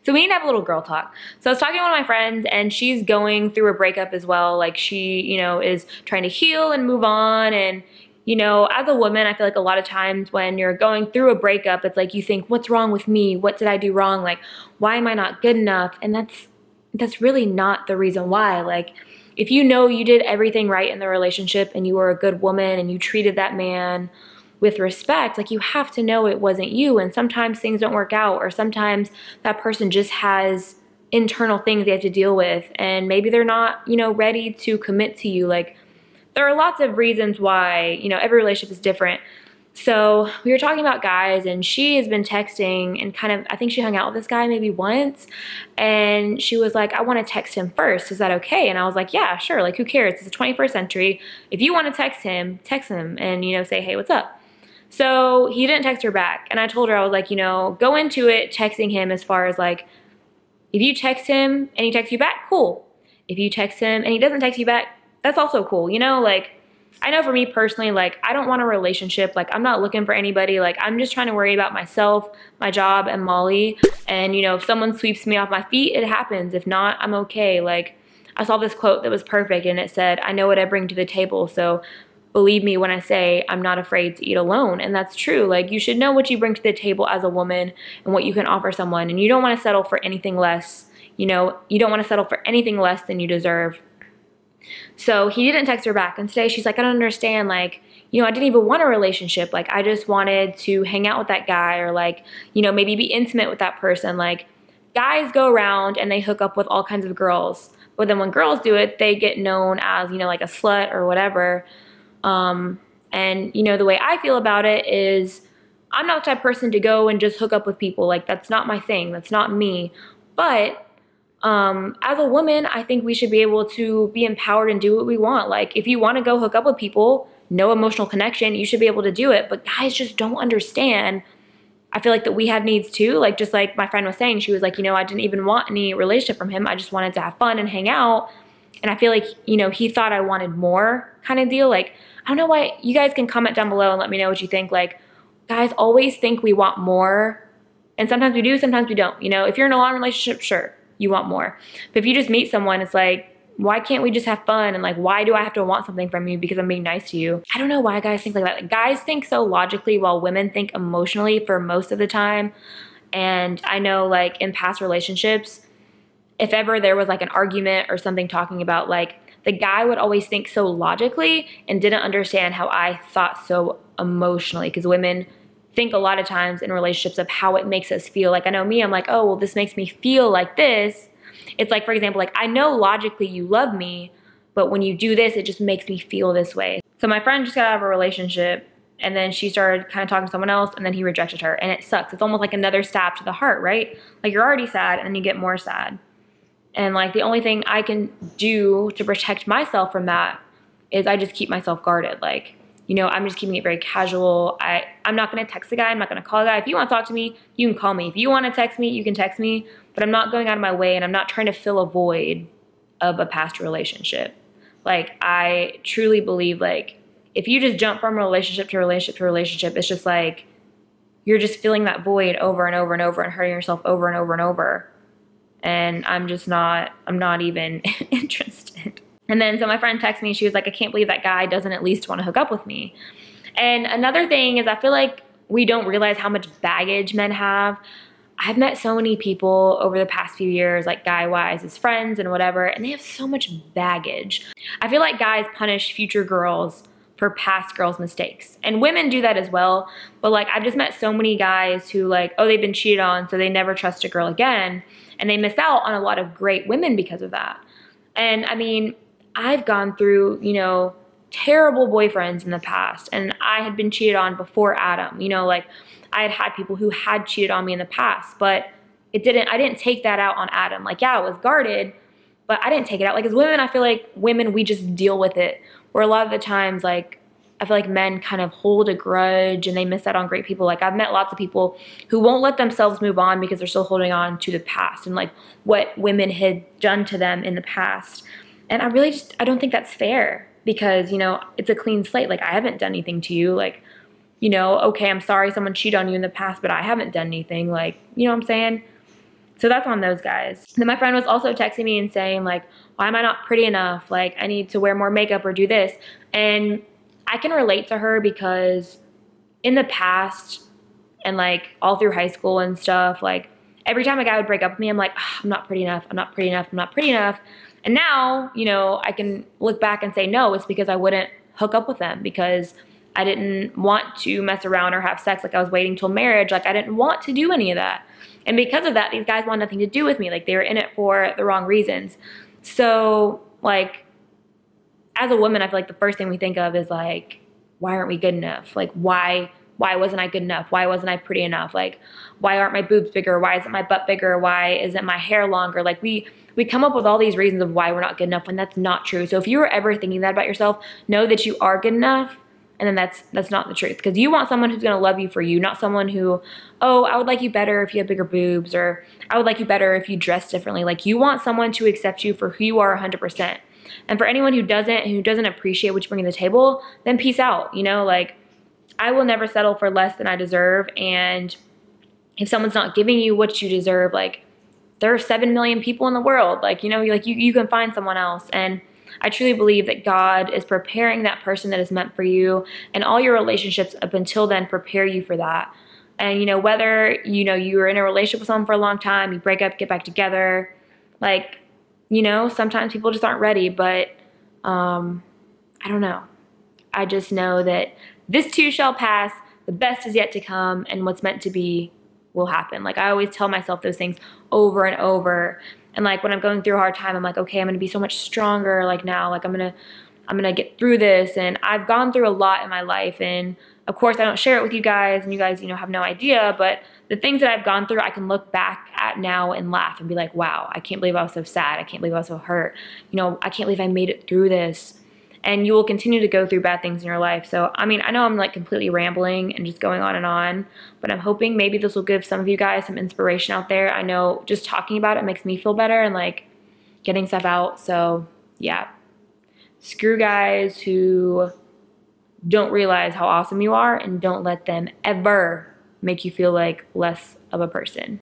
So we need to have a little girl talk. So I was talking to one of my friends, and she's going through a breakup as well. Like, she, is trying to heal and move on. And, as a woman, I feel like a lot of times when you're going through a breakup, it's like you think, what's wrong with me? What did I do wrong? Like, why am I not good enough? And that's really not the reason why. Like, if you know you did everything right in the relationship and you were a good woman and you treated that man with respect, like, you have to know it wasn't you. And sometimes things don't work out, or sometimes that person just has internal things they have to deal with, and maybe they're not, ready to commit to you. Like, there are lots of reasons why, every relationship is different. So we were talking about guys, and she has been texting and kind of, I think she hung out with this guy maybe once, and she was like, I want to text him first. Is that okay? And I was like, yeah, sure. Like, who cares? It's the 21st century. If you want to text him and, say, hey, what's up? So he didn't text her back. And I told her, I was like, go into it texting him as far as like, if you text him and he texts you back, cool. If you text him and he doesn't text you back, that's also cool. Like, I know for me personally, like, I don't want a relationship. Like, I'm not looking for anybody. Like, I'm just trying to worry about myself, my job, and Molly. And, if someone sweeps me off my feet, it happens. If not, I'm okay. Like, I saw this quote that was perfect, and it said, I know what I bring to the table. So believe me when I say I'm not afraid to eat alone. And that's true. Like, you should know what you bring to the table as a woman and what you can offer someone. And you don't want to settle for anything less. You don't want to settle for anything less than you deserve. So he didn't text her back. And today she's like, I don't understand. Like, I didn't even want a relationship. Like, I just wanted to hang out with that guy, or like, maybe be intimate with that person. Like, guys go around and they hook up with all kinds of girls. But then when girls do it, they get known as, like a slut or whatever. And the way I feel about it is, I'm not the type of person to go and just hook up with people. Like, that's not my thing. That's not me. But as a woman, I think we should be able to be empowered and do what we want. Like, if you want to go hook up with people, no emotional connection, you should be able to do it. But guys just don't understand. I feel like that we have needs too. Like, just like my friend was saying, she was like, I didn't even want any relationship from him. I just wanted to have fun and hang out. And I feel like, he thought I wanted more kind of deal. Like, I don't know why. You guys can comment down below and let me know what you think. Like, guys always think we want more. And sometimes we do, sometimes we don't. If you're in a long relationship, sure, you want more. But if you just meet someone, it's like, why can't we just have fun? And like, why do I have to want something from you because I'm being nice to you? I don't know why guys think like that. Like, guys think so logically while women think emotionally for most of the time. And I know, like, in past relationships, if ever there was like an argument or something talking about, like, the guy would always think so logically and didn't understand how I thought so emotionally, because women think a lot of times in relationships of how it makes us feel. Like, I know me, I'm like, oh, well, this makes me feel like this. It's like, for example, like, I know logically you love me, but when you do this, it just makes me feel this way. So my friend just got out of a relationship, and then she started kind of talking to someone else, and then he rejected her, and it sucks. It's almost like another stab to the heart, right? Like, you're already sad, and then you get more sad. And like, the only thing I can do to protect myself from that is I just keep myself guarded. Like, I'm just keeping it very casual. I'm not going to text the guy. I'm not going to call the guy. If you want to talk to me, you can call me. If you want to text me, you can text me. But I'm not going out of my way, and I'm not trying to fill a void of a past relationship. Like, I truly believe, like, if you just jump from relationship to relationship to relationship, it's just like you're just filling that void over and over and over and hurting yourself over and over and over. And I'm not even interested. And then so my friend texted me, she was like, I can't believe that guy doesn't at least want to hook up with me. And another thing is, I feel like we don't realize how much baggage men have. I've met so many people over the past few years, like guy-wise, as friends and whatever, and they have so much baggage. I feel like guys punish future girls for past girls' mistakes. And women do that as well. But like, I've just met so many guys who, like, oh, they've been cheated on, so they never trust a girl again. And they miss out on a lot of great women because of that. And I mean, I've gone through, terrible boyfriends in the past, and I had been cheated on before Adam. Like, I had people who had cheated on me in the past, but I didn't take that out on Adam. Like, yeah, it was guarded, but I didn't take it out. Like, as women, I feel like women, we just deal with it. Where a lot of the times, like, I feel like men kind of hold a grudge and they miss out on great people. Like, I've met lots of people who won't let themselves move on because they're still holding on to the past and like what women had done to them in the past. And I don't think that's fair, because, it's a clean slate. Like, I haven't done anything to you. Like, okay, I'm sorry someone cheated on you in the past, but I haven't done anything. Like, you know what I'm saying? So that's on those guys. Then my friend was also texting me and saying like, why am I not pretty enough? Like I need to wear more makeup or do this. And I can relate to her because in the past and like all through high school and stuff, like every time a guy would break up with me, I'm like, oh, I'm not pretty enough. I'm not pretty enough. I'm not pretty enough. And now, you know, I can look back and say, no, it's because I wouldn't hook up with them because I didn't want to mess around or have sex. Like I was waiting till marriage. Like I didn't want to do any of that. And because of that, these guys want nothing to do with me. Like they were in it for the wrong reasons. So like as a woman, I feel like the first thing we think of is like, why aren't we good enough? Like why wasn't I good enough? Why wasn't I pretty enough? Like why aren't my boobs bigger? Why isn't my butt bigger? Why isn't my hair longer? Like we come up with all these reasons of why we're not good enough when that's not true. So if you were ever thinking that about yourself, know that you are good enough. And then that's not the truth, because you want someone who's going to love you for you, not someone who, oh, I would like you better if you had bigger boobs, or I would like you better if you dress differently. Like you want someone to accept you for who you are 100%. And for anyone who doesn't appreciate what you bring to the table, then peace out. You know, like I will never settle for less than I deserve. And if someone's not giving you what you deserve, like there are 7 million people in the world. Like, you know, like you can find someone else. And I truly believe that God is preparing that person that is meant for you, and all your relationships up until then prepare you for that. And, you know, whether, you know, you were in a relationship with someone for a long time, you break up, get back together, like, you know, sometimes people just aren't ready, but I don't know. I just know that this too shall pass, the best is yet to come, and what's meant to be will happen. Like I always tell myself those things over and over. And like when I'm going through a hard time, I'm like, okay, I'm gonna be so much stronger. Like now, like I'm gonna get through this. And I've gone through a lot in my life. And of course I don't share it with you guys, and you guys, you know, have no idea, but the things that I've gone through, I can look back at now and laugh and be like, wow, I can't believe I was so sad. I can't believe I was so hurt. You know, I can't believe I made it through this. And you will continue to go through bad things in your life. So, I mean, I know I'm like completely rambling and just going on, but I'm hoping maybe this will give some of you guys some inspiration out there. I know just talking about it makes me feel better and like getting stuff out. So, yeah. Screw guys who don't realize how awesome you are, and don't let them ever make you feel like less of a person.